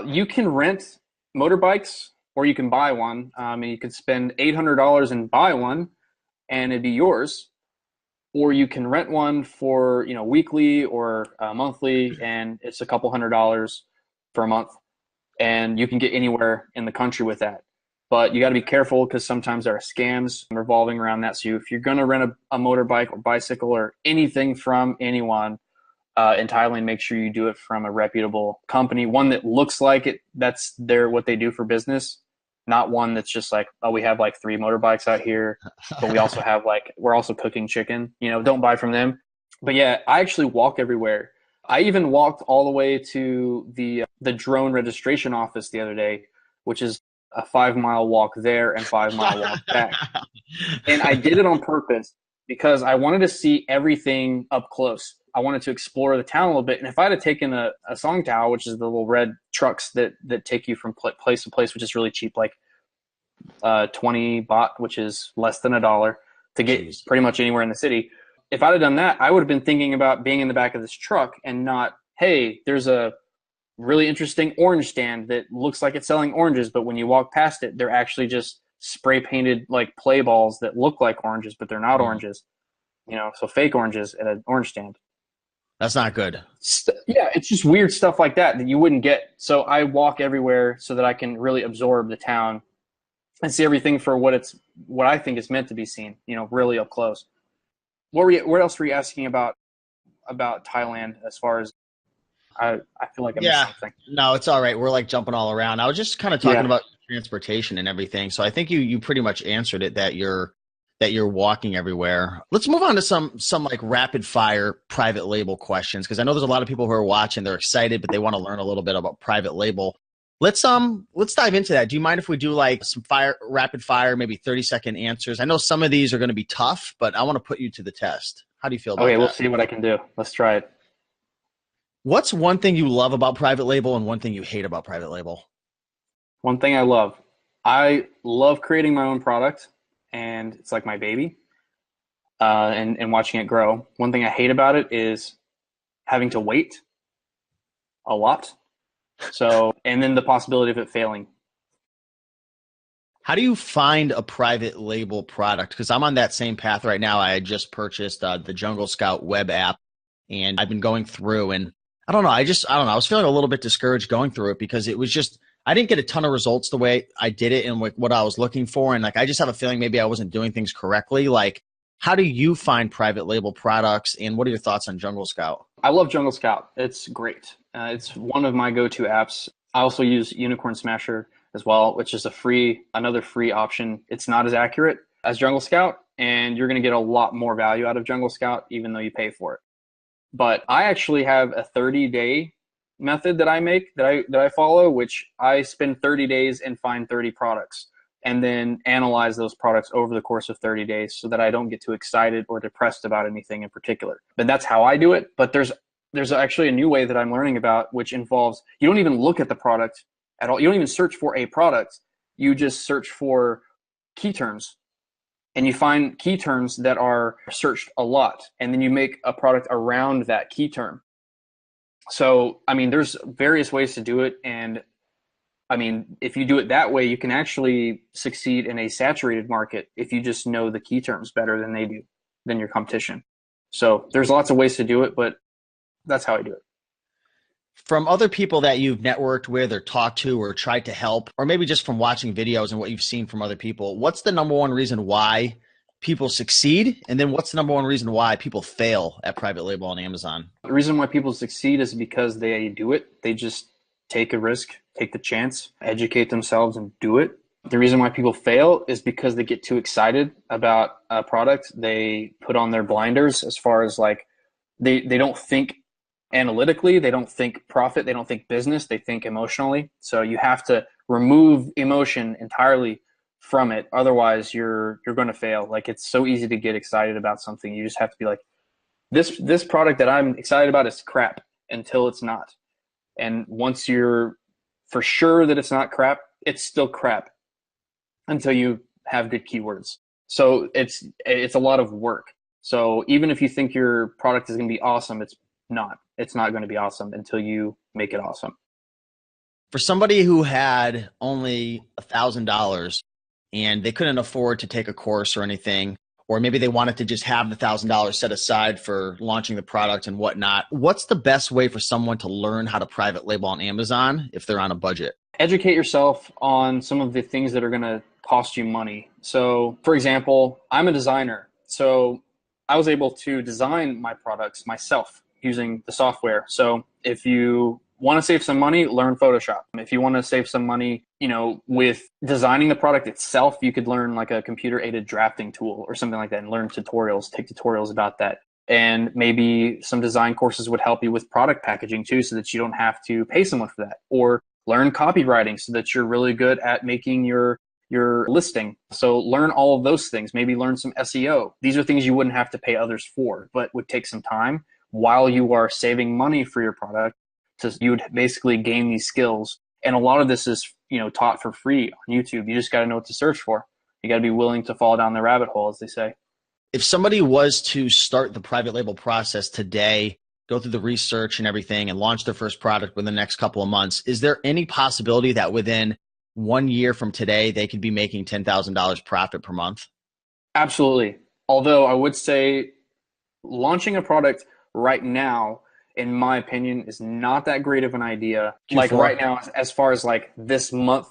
You can rent motorbikes or you can buy one. And you could spend $800 and buy one, and it'd be yours. Or you can rent one for, weekly or monthly, and it's a couple $100 for a month, and you can get anywhere in the country with that. But you got to be careful because sometimes there are scams revolving around that. So if you're going to rent a motorbike or bicycle or anything from anyone in Thailand, make sure you do it from a reputable company, one that looks like it. That's what they do for business, not one that's just like, oh, we have like 3 motorbikes out here, but we also have like we're also cooking chicken. Don't buy from them. But yeah, I actually walk everywhere. I even walked all the way to the drone registration office the other day, which is a 5-mile walk there and 5-mile walk back. And I did it on purpose because I wanted to see everything up close. I wanted to explore the town a little bit. And if I had taken a Song Tao, which is the little red trucks that take you from place to place, which is really cheap, like 20 baht, which is less than $1 to get Jeez. pretty much anywhere in the city. If I'd have done that, I would have been thinking about being in the back of this truck and not, hey, there's a really interesting orange stand that looks like it's selling oranges, but when you walk past it, they're actually just spray painted like play balls that look like oranges, but they're not oranges. So fake oranges at an orange stand. That's not good. Yeah, it's just weird stuff like that you wouldn't get. So I walk everywhere so that I can really absorb the town and see everything for what I think is meant to be seen, really up close. What else were you asking about Thailand as far as I feel like I missed Yeah, something. no, it's all right. We're like jumping all around. I was just kind of talking Yeah. about transportation and everything. So I think you pretty much answered it that you're walking everywhere. Let's move on to some like rapid fire private label questions because I know there's a lot of people who are watching. They're excited, but they want to learn a little bit about private label. Let's dive into that. Do you mind if we do like some rapid fire, maybe 30-second answers? I know some of these are going to be tough, but I want to put you to the test. How do you feel about Okay, we'll that? see what I can do. Let's try it. What's one thing you love about private label and one thing you hate about private label? One thing I love creating my own product, and it's like my baby, and watching it grow. One thing I hate about it is having to wait a lot. So, and then the possibility of it failing. How do you find a private label product? Because I'm on that same path right now. I had just purchased the Jungle Scout web app, and I've been going through, and I don't know. I don't know. I was feeling a little bit discouraged going through it because it was just I didn't get a ton of results the way I did it and what I was looking for, and like I just have a feeling maybe I wasn't doing things correctly. Like, how do you find private label products, and what are your thoughts on Jungle Scout? I love Jungle Scout. It's great. It's one of my go-to apps. I also use Unicorn Smasher as well, which is another free option. It's not as accurate as Jungle Scout, and you're going to get a lot more value out of Jungle Scout, even though you pay for it. But I actually have a 30-day method that I follow, which I spend 30 days and find 30 products and then analyze those products over the course of 30 days so that I don't get too excited or depressed about anything in particular. But that's how I do it. But there's actually a new way that I'm learning about, which involves you don't even look at the product at all. You don't even search for a product. You just search for key terms. And you find key terms that are searched a lot. And then you make a product around that key term. So, I mean, there's various ways to do it. And I mean, if you do it that way, you can actually succeed in a saturated market if you just know the key terms better than they do, than your competition. So there's lots of ways to do it, but that's how I do it. From other people that you've networked with or talked to or tried to help, or maybe just from watching videos and what you've seen from other people, what's the number one reason why people succeed? And then what's the number one reason why people fail at private label on Amazon? The reason why people succeed is because they do it. They just take a risk, take the chance, educate themselves and do it. The reason why people fail is because they get too excited about a product. They put on their blinders as far as like they don't think analytically, they don't think profit, they don't think business, they think emotionally. So you have to remove emotion entirely from it. Otherwise you're going to fail. Like, it's so easy to get excited about something. You just have to be like, this product that I'm excited about is crap until it's not. And once you're for sure that it's not crap, it's still crap until you have good keywords. So it's a lot of work. So even if you think your product is going to be awesome, it's not. It's not going to be awesome until you make it awesome. For somebody who had only $1,000 and they couldn't afford to take a course or anything, or maybe they wanted to just have the $1,000 set aside for launching the product and whatnot, what's the best way for someone to learn how to private label on Amazon if they're on a budget? Educate yourself on some of the things that are going to cost you money. So, for example, I'm a designer. So I was able to design my products myself using the software. So if you want to save some money, learn Photoshop. If you want to save some money, with designing the product itself, you could learn like a computer aided drafting tool or something like that and learn tutorials, take tutorials about that. And maybe some design courses would help you with product packaging too, so that you don't have to pay someone for that. Or learn copywriting so that you're really good at making your listing. So learn all of those things. Maybe learn some SEO. These are things you wouldn't have to pay others for, but would take some time while you are saving money for your product. You would basically gain these skills. And a lot of this is, taught for free on YouTube. You just got to know what to search for. You got to be willing to fall down the rabbit hole, as they say. If somebody was to start the private label process today, go through the research and everything, and launch their first product within the next couple of months, is there any possibility that within 1 year from today, they could be making $10,000 profit per month? Absolutely. Although I would say launching a product right now, in my opinion, is not that great of an idea. Q4? Like right now, as far as like this month,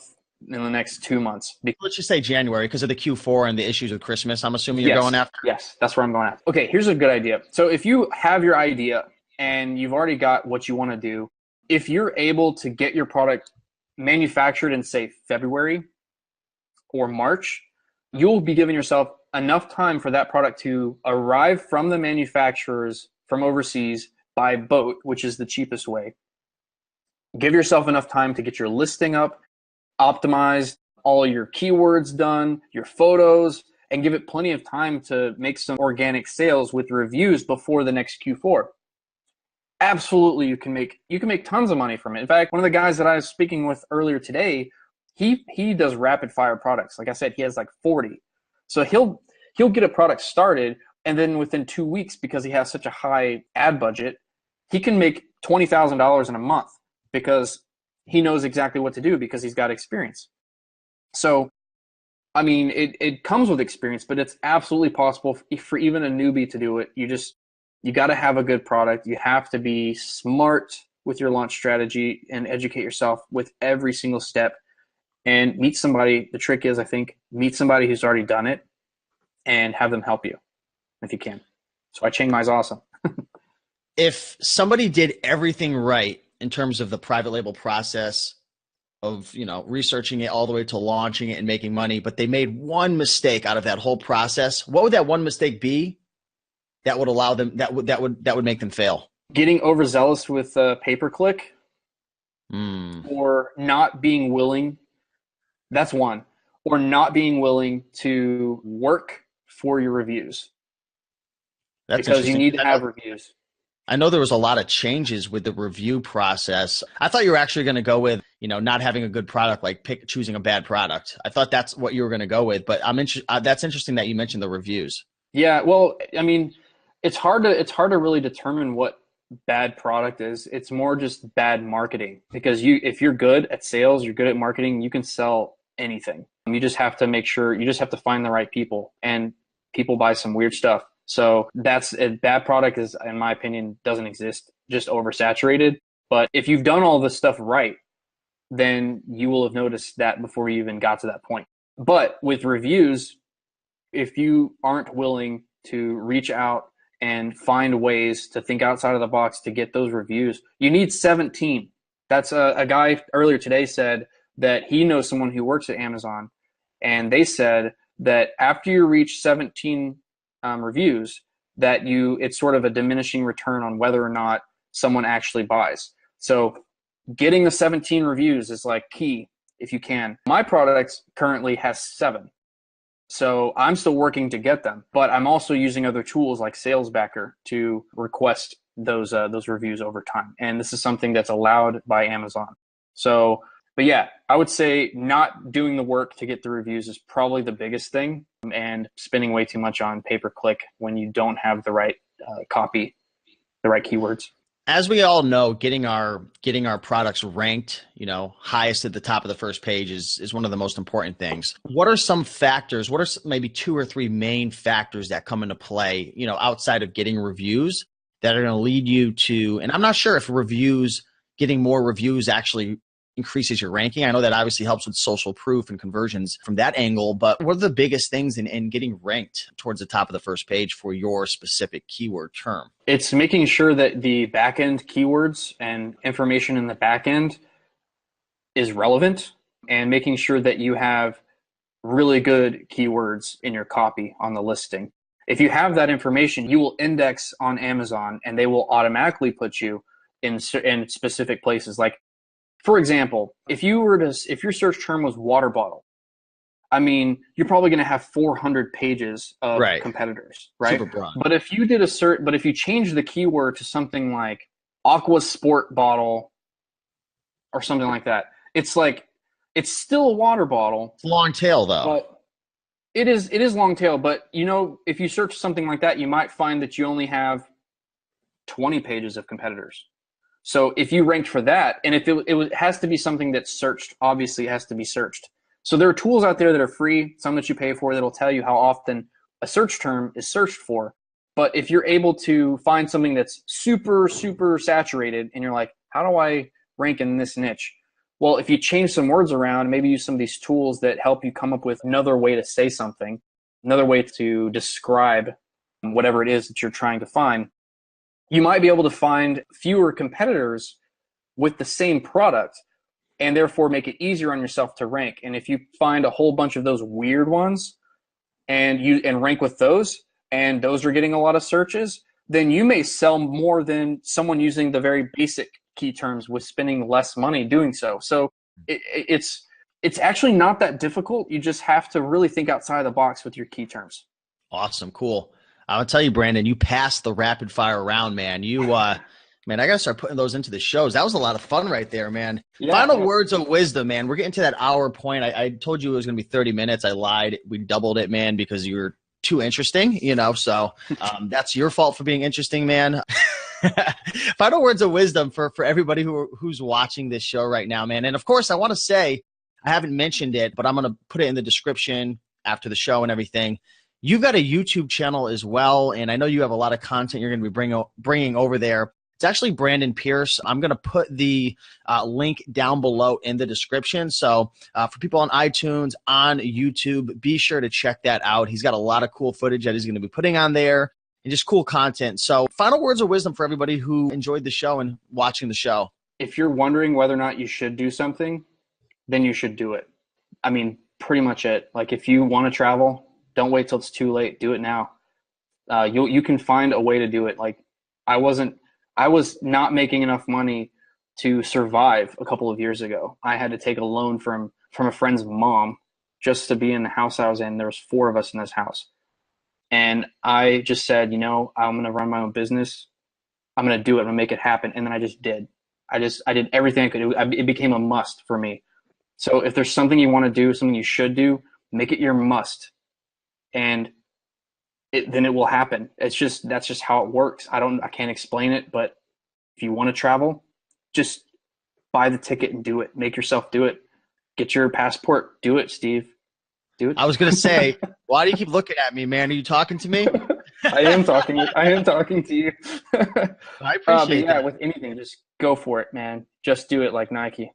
in the next 2 months. Let's just say January because of the Q4 and the issues with Christmas. I'm assuming you're going after? Yes, that's where I'm going after. Okay, here's a good idea. So if you have your idea and you've already got what you want to do, if you're able to get your product manufactured in, say, February or March, you'll be giving yourself enough time for that product to arrive from the manufacturers from overseas by boat, which is the cheapest way. Give yourself enough time to get your listing up, optimized, all your keywords done, your photos, and give it plenty of time to make some organic sales with reviews before the next Q4. Absolutely, you can make tons of money from it. In fact, one of the guys that I was speaking with earlier today, he does rapid fire products. Like I said, he has like 40. So he'll get a product started, and then within 2 weeks, because he has such a high ad budget, he can make $20,000 in a month because he knows exactly what to do because he's got experience. So, I mean, it comes with experience, but it's absolutely possible for even a newbie to do it. You got to have a good product. You have to be smart with your launch strategy and educate yourself with every single step and meet somebody. The trick is, I think, meet somebody who's already done it and have them help you if you can. So Chiang Mai is awesome. If somebody did everything right in terms of the private label process of, researching it all the way to launching it and making money, but they made one mistake out of that whole process, what would that one mistake be that would allow them, that would make them fail? Getting overzealous with pay-per-click or not being willing. That's one. Or not being willing to work for your reviews. Because you need to have reviews. I know there was a lot of changes with the review process. I thought you were actually going to go with, not having a good product, like choosing a bad product. I thought that's what you were going to go with, but that's interesting that you mentioned the reviews. Yeah, well, I mean, it's hard to really determine what bad product is. It's more just bad marketing, because if you're good at sales, you're good at marketing, you can sell anything. You just have to make sure, you just have to find the right people, and people buy some weird stuff. So that's a bad product is, in my opinion, doesn't exist, just oversaturated. But if you've done all this stuff right, then you will have noticed that before you even got to that point. But with reviews, if you aren't willing to reach out and find ways to think outside of the box to get those reviews, you need 17. That's a guy earlier today said that he knows someone who works at Amazon, and they said that after you reach 17 reviews, that it's sort of a diminishing return on whether or not someone actually buys. So getting the 17 reviews is like key if you can. My product currently has 7. So I'm still working to get them, but I'm also using other tools like SalesBacker to request those reviews over time. And this is something that's allowed by Amazon. So, but yeah, I would say not doing the work to get the reviews is probably the biggest thing, and spending way too much on pay-per-click when you don't have the right copy, the right keywords. As we all know, getting our products ranked, highest at the top of the first page is one of the most important things. What are some factors? What are maybe 2 or 3 main factors that come into play, outside of getting reviews that are going to lead you to, and I'm not sure if getting more reviews actually increases your ranking. I know that obviously helps with social proof and conversions from that angle, but what are the biggest things in getting ranked towards the top of the first page for your specific keyword term? It's making sure that the backend keywords and information in the backend is relevant, and making sure that you have really good keywords in your copy on the listing. If you have that information, you will index on Amazon and they will automatically put you in specific places. Like, for example, if your search term was water bottle, I mean, you're probably going to have 400 pages of competitors, right? Super broad. But if you change the keyword to something like aqua sport bottle or something like that, it's still a water bottle. It's long tail though. But it is long tail, but if you search something like that, you might find that you only have 20 pages of competitors. So if you ranked for that, and if it has to be something that's searched, obviously it has to be searched. So there are tools out there that are free, some that you pay for, that'll tell you how often a search term is searched for. But if you're able to find something that's super, super saturated and you're like, how do I rank in this niche? Well, if you change some words around, maybe use some of these tools that help you come up with another way to say something, another way to describe whatever it is that you're trying to find, you might be able to find fewer competitors with the same product and therefore make it easier on yourself to rank. And if you find a whole bunch of those weird ones and rank with those, and those are getting a lot of searches, then you may sell more than someone using the very basic key terms with spending less money doing so. So it's actually not that difficult. You just have to really think outside the box with your key terms. Awesome. Cool. I'll tell you, Brandon, you passed the rapid fire round, man. Man, I got to start putting those into the shows. That was a lot of fun right there, man. Yeah, Final words of wisdom, man. We're getting to that hour point. I told you it was going to be 30 minutes. I lied. We doubled it, man, because you were too interesting, so that's your fault for being interesting, man. Final words of wisdom for everybody who's watching this show right now, man. And of course, I want to say, I haven't mentioned it, but I'm going to put it in the description after the show and everything. You've got a YouTube channel as well, and I know you have a lot of content you're going to be bringing over there. It's actually Brandon Pierce. I'm going to put the link down below in the description. So for people on iTunes, on YouTube, be sure to check that out. He's got a lot of cool footage that he's going to be putting on there and just cool content. So final words of wisdom for everybody who enjoyed the show and watching the show. If you're wondering whether or not you should do something, then you should do it. I mean, pretty much it. Like, if you want to travel, don't wait till it's too late. Do it now. You can find a way to do it. Like, I was not making enough money to survive a couple of years ago. I had to take a loan from a friend's mom just to be in the house I was in. There was 4 of us in this house. And I just said, I'm going to run my own business. I'm going to do it. I'm going to make it happen. And then I just did. I did everything I could do. It became a must for me. So if there's something you want to do, something you should do, make it your must. And then it will happen. That's just how it works. I can't explain it, but if you want to travel, just buy the ticket and do it. Make yourself do it. Get your passport. Do it, Steve. Do it. I was going to say, why do you keep looking at me, man? Are you talking to me? I am talking to you. I appreciate that. With anything, just go for it, man. Just do it like Nike.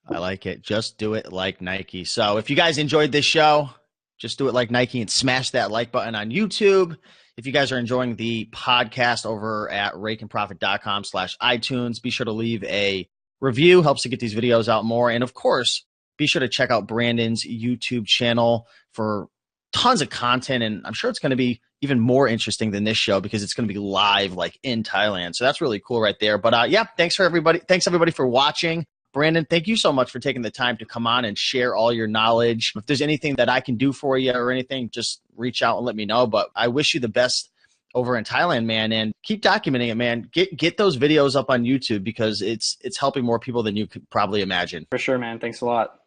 I like it. Just do it like Nike. So if you guys enjoyed this show, just do it like Nike and smash that like button on YouTube. If you guys are enjoying the podcast over at raikenprofit.com/iTunes, be sure to leave a review. Helps to get these videos out more. And of course, be sure to check out Brandon's YouTube channel for tons of content, and I'm sure it's going to be even more interesting than this show because it's going to be live like in Thailand. So that's really cool right there. But yeah, thanks everybody for watching. Brandon, thank you so much for taking the time to come on and share all your knowledge. If there's anything that I can do for you or anything, just reach out and let me know. But I wish you the best over in Thailand, man, and keep documenting it, man. Get those videos up on YouTube because it's helping more people than you could probably imagine. For sure, man. Thanks a lot.